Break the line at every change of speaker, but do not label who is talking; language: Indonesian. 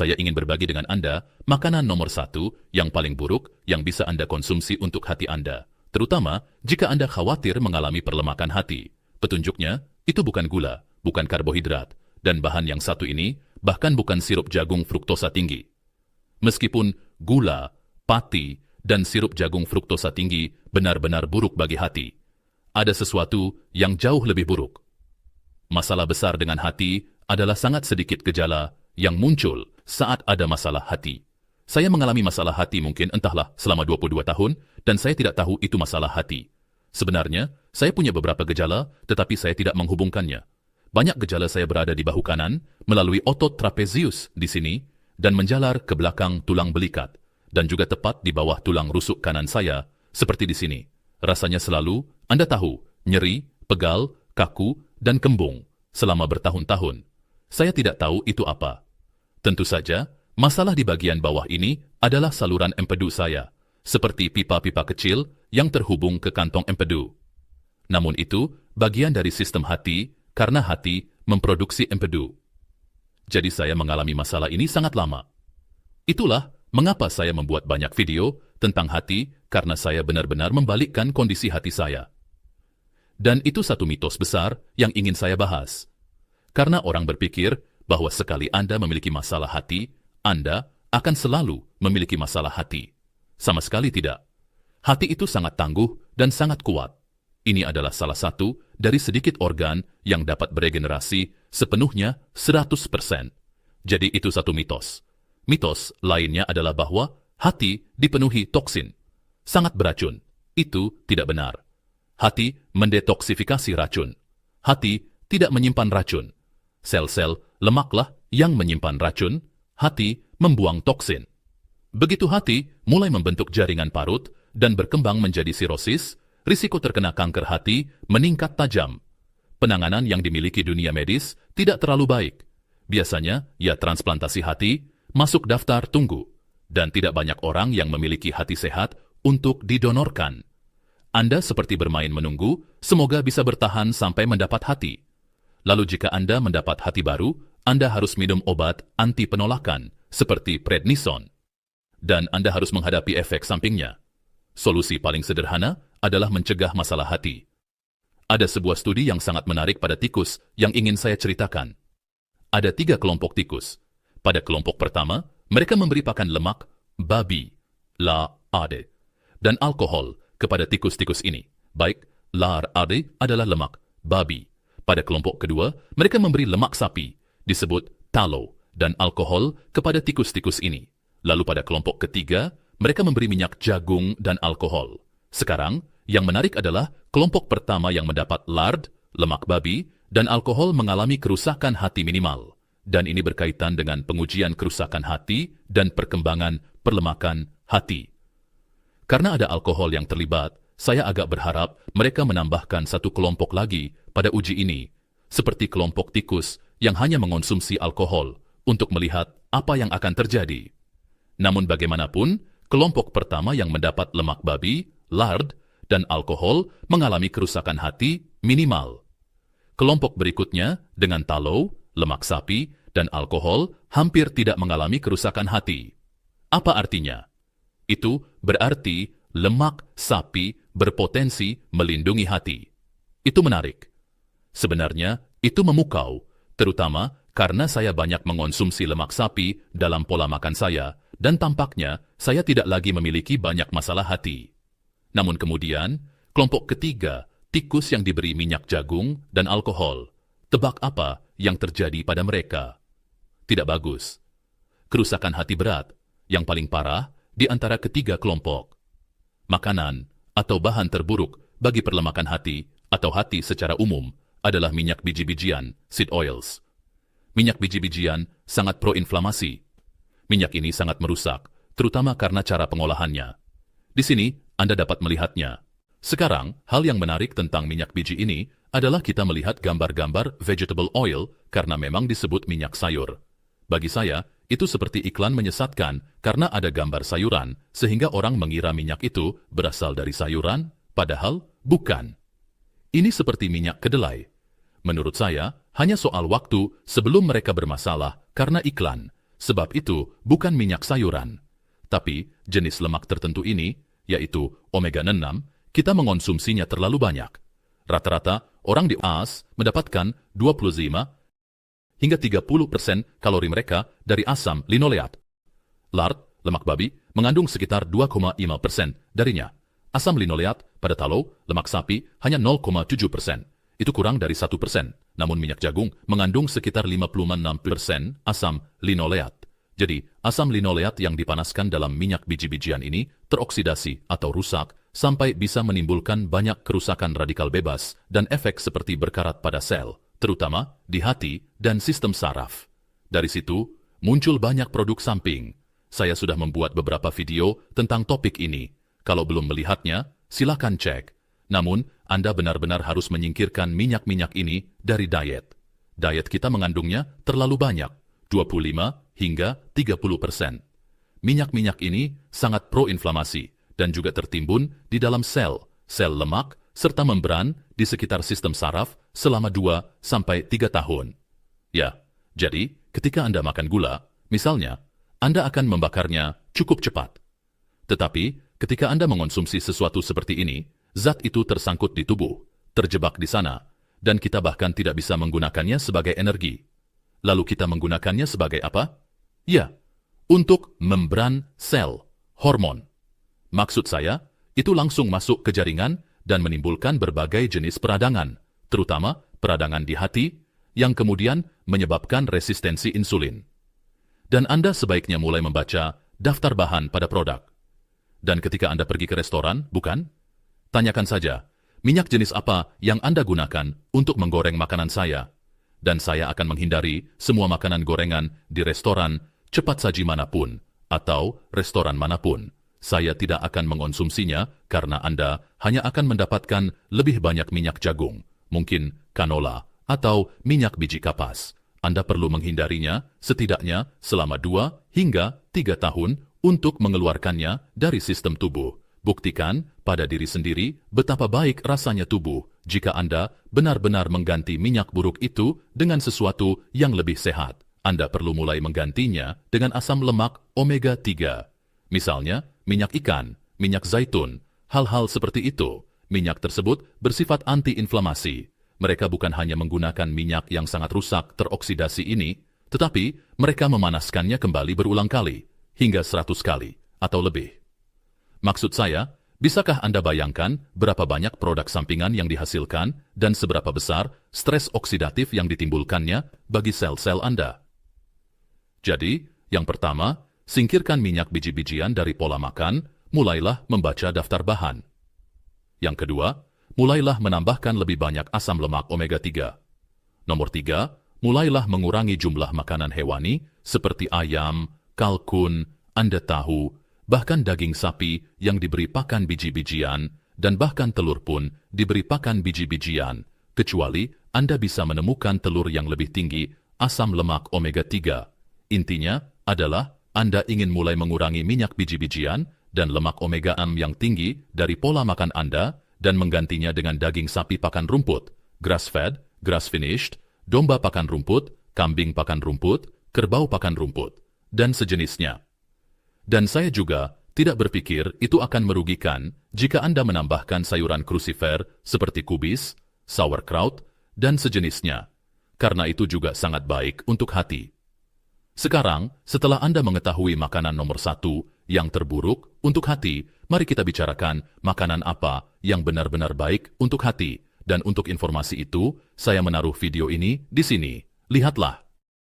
saya ingin berbagi dengan Anda makanan nomor 1 yang paling buruk yang bisa Anda konsumsi untuk hati Anda, terutama jika Anda khawatir mengalami perlemakan hati. Petunjuknya, itu bukan gula, bukan karbohidrat, dan bahan yang satu ini bahkan bukan sirup jagung fruktosa tinggi. Meskipun gula, pati, dan sirup jagung fruktosa tinggi benar-benar buruk bagi hati, ada sesuatu yang jauh lebih buruk. Masalah besar dengan hati adalah sangat sedikit gejala yang muncul saat ada masalah hati. Saya mengalami masalah hati mungkin entahlah selama 22 tahun dan saya tidak tahu itu masalah hati. Sebenarnya, saya punya beberapa gejala tetapi saya tidak menghubungkannya. Banyak gejala saya berada di bahu kanan melalui otot trapezius di sini dan menjalar ke belakang tulang belikat dan juga tepat di bawah tulang rusuk kanan saya seperti di sini. Rasanya selalu, Anda tahu, nyeri, pegal, kaku, dan kembung selama bertahun-tahun. Saya tidak tahu itu apa. Tentu saja, masalah di bagian bawah ini adalah saluran empedu saya, seperti pipa-pipa kecil yang terhubung ke kantong empedu. Namun itu bagian dari sistem hati karena hati memproduksi empedu. Jadi saya mengalami masalah ini sangat lama. Itulah mengapa saya membuat banyak video tentang hati karena saya benar-benar membalikkan kondisi hati saya. Dan itu satu mitos besar yang ingin saya bahas. Karena orang berpikir bahwa sekali Anda memiliki masalah hati, Anda akan selalu memiliki masalah hati. Sama sekali tidak. Hati itu sangat tangguh dan sangat kuat. Ini adalah salah satu dari sedikit organ yang dapat beregenerasi sepenuhnya 100%. Jadi itu satu mitos. Mitos lainnya adalah bahwa hati dipenuhi toksin. Sangat beracun. Itu tidak benar. Hati mendetoksifikasi racun. Hati tidak menyimpan racun. Sel-sel lemaklah yang menyimpan racun. Hati membuang toksin. Begitu hati mulai membentuk jaringan parut dan berkembang menjadi sirosis, risiko terkena kanker hati meningkat tajam. Penanganan yang dimiliki dunia medis tidak terlalu baik. Biasanya, transplantasi hati masuk daftar tunggu, dan tidak banyak orang yang memiliki hati sehat untuk didonorkan. Anda seperti bermain menunggu, semoga bisa bertahan sampai mendapat hati. Lalu jika Anda mendapat hati baru, Anda harus minum obat anti penolakan, seperti prednison. Dan Anda harus menghadapi efek sampingnya. Solusi paling sederhana adalah mencegah masalah hati. Ada sebuah studi yang sangat menarik pada tikus yang ingin saya ceritakan. Ada 3 kelompok tikus. Pada kelompok pertama, mereka memberi pakan lemak, babi, LARD, dan alkohol kepada tikus-tikus ini. Baik, LARD adalah lemak, babi. Pada kelompok kedua, mereka memberi lemak sapi, disebut tallow, dan alkohol kepada tikus-tikus ini. Lalu pada kelompok ketiga, mereka memberi minyak jagung dan alkohol. Sekarang, yang menarik adalah kelompok pertama yang mendapat lard, lemak babi, dan alkohol mengalami kerusakan hati minimal. Dan ini berkaitan dengan pengujian kerusakan hati dan perkembangan perlemakan hati. Karena ada alkohol yang terlibat, saya agak berharap mereka menambahkan satu kelompok lagi pada uji ini, seperti kelompok tikus yang hanya mengonsumsi alkohol untuk melihat apa yang akan terjadi. Namun bagaimanapun, kelompok pertama yang mendapat lemak babi, lard, dan alkohol mengalami kerusakan hati minimal. Kelompok berikutnya dengan tallow, lemak sapi, dan alkohol hampir tidak mengalami kerusakan hati. Apa artinya? Itu berarti lemak sapi berpotensi melindungi hati. Itu menarik. Sebenarnya, itu memukau, terutama karena saya banyak mengonsumsi lemak sapi dalam pola makan saya, dan tampaknya saya tidak lagi memiliki banyak masalah hati. Namun kemudian, kelompok ketiga, tikus yang diberi minyak jagung dan alkohol. Tebak apa yang terjadi pada mereka? Tidak bagus. Kerusakan hati berat, yang paling parah di antara ketiga kelompok. Makanan atau bahan terburuk bagi perlemakan hati atau hati secara umum adalah minyak biji-bijian, seed oils. Minyak biji-bijian sangat proinflamasi. Minyak ini sangat merusak, terutama karena cara pengolahannya. Di sini, Anda dapat melihatnya. Sekarang, hal yang menarik tentang minyak biji ini adalah kita melihat gambar-gambar vegetable oil karena memang disebut minyak sayur. Bagi saya, itu seperti iklan menyesatkan karena ada gambar sayuran, sehingga orang mengira minyak itu berasal dari sayuran, padahal bukan. Ini seperti minyak kedelai. Menurut saya, hanya soal waktu sebelum mereka bermasalah karena iklan. Sebab itu bukan minyak sayuran. Tapi jenis lemak tertentu ini, yaitu omega-6, kita mengonsumsinya terlalu banyak. Rata-rata orang di AS mendapatkan 25 hingga 30% kalori mereka dari asam linoleat. Lard, lemak babi, mengandung sekitar 2,5% darinya. Asam linoleat pada tallow, lemak sapi, hanya 0,7%. Itu kurang dari 1%. Namun minyak jagung mengandung sekitar 56% asam linoleat. Jadi, asam linoleat yang dipanaskan dalam minyak biji-bijian ini teroksidasi atau rusak sampai bisa menimbulkan banyak kerusakan radikal bebas dan efek seperti berkarat pada sel, terutama di hati dan sistem saraf. Dari situ, muncul banyak produk samping. Saya sudah membuat beberapa video tentang topik ini. Kalau belum melihatnya, silakan cek. Namun, Anda benar-benar harus menyingkirkan minyak-minyak ini dari diet. Diet kita mengandungnya terlalu banyak, 25 hingga 30%. Minyak-minyak ini sangat pro-inflamasi dan juga tertimbun di dalam sel lemak, serta membran di sekitar sistem saraf selama 2-3 tahun. Ya, jadi ketika Anda makan gula, misalnya, Anda akan membakarnya cukup cepat. Tetapi, ketika Anda mengonsumsi sesuatu seperti ini, zat itu tersangkut di tubuh, terjebak di sana, dan kita bahkan tidak bisa menggunakannya sebagai energi. Lalu kita menggunakannya sebagai apa? Ya, untuk membran sel, hormon. Maksud saya, itu langsung masuk ke jaringan dan menimbulkan berbagai jenis peradangan, terutama peradangan di hati, yang kemudian menyebabkan resistensi insulin. Dan Anda sebaiknya mulai membaca daftar bahan pada produk. Dan ketika Anda pergi ke restoran, bukan? Tanyakan saja, minyak jenis apa yang Anda gunakan untuk menggoreng makanan saya? Dan saya akan menghindari semua makanan gorengan di restoran cepat saji manapun atau restoran manapun. Saya tidak akan mengonsumsinya karena Anda hanya akan mendapatkan lebih banyak minyak jagung, mungkin canola, atau minyak biji kapas. Anda perlu menghindarinya setidaknya selama 2 hingga 3 tahun untuk mengeluarkannya dari sistem tubuh. Buktikan pada diri sendiri betapa baik rasanya tubuh jika Anda benar-benar mengganti minyak buruk itu dengan sesuatu yang lebih sehat. Anda perlu mulai menggantinya dengan asam lemak omega-3. Misalnya, minyak ikan, minyak zaitun, hal-hal seperti itu. Minyak tersebut bersifat anti-inflamasi. Mereka bukan hanya menggunakan minyak yang sangat rusak teroksidasi ini, tetapi mereka memanaskannya kembali berulang kali, hingga 100 kali atau lebih. Maksud saya, bisakah Anda bayangkan berapa banyak produk sampingan yang dihasilkan dan seberapa besar stres oksidatif yang ditimbulkannya bagi sel-sel Anda? Jadi, yang pertama, singkirkan minyak biji-bijian dari pola makan, mulailah membaca daftar bahan. Yang kedua, mulailah menambahkan lebih banyak asam lemak omega-3. Nomor 3, mulailah mengurangi jumlah makanan hewani seperti ayam, kalkun, Anda tahu, bahkan daging sapi yang diberi pakan biji-bijian, dan bahkan telur pun diberi pakan biji-bijian, kecuali Anda bisa menemukan telur yang lebih tinggi asam lemak omega-3. Intinya adalah Anda ingin mulai mengurangi minyak biji-bijian dan lemak omega-6 yang tinggi dari pola makan Anda dan menggantinya dengan daging sapi pakan rumput, grass-fed, grass-finished, domba pakan rumput, kambing pakan rumput, kerbau pakan rumput, dan sejenisnya. Dan saya juga tidak berpikir itu akan merugikan jika Anda menambahkan sayuran krusifer seperti kubis, sauerkraut, dan sejenisnya, karena itu juga sangat baik untuk hati. Sekarang, setelah Anda mengetahui makanan nomor 1 yang terburuk untuk hati, mari kita bicarakan makanan apa yang benar-benar baik untuk hati. Dan untuk informasi itu, saya menaruh video ini di sini. Lihatlah.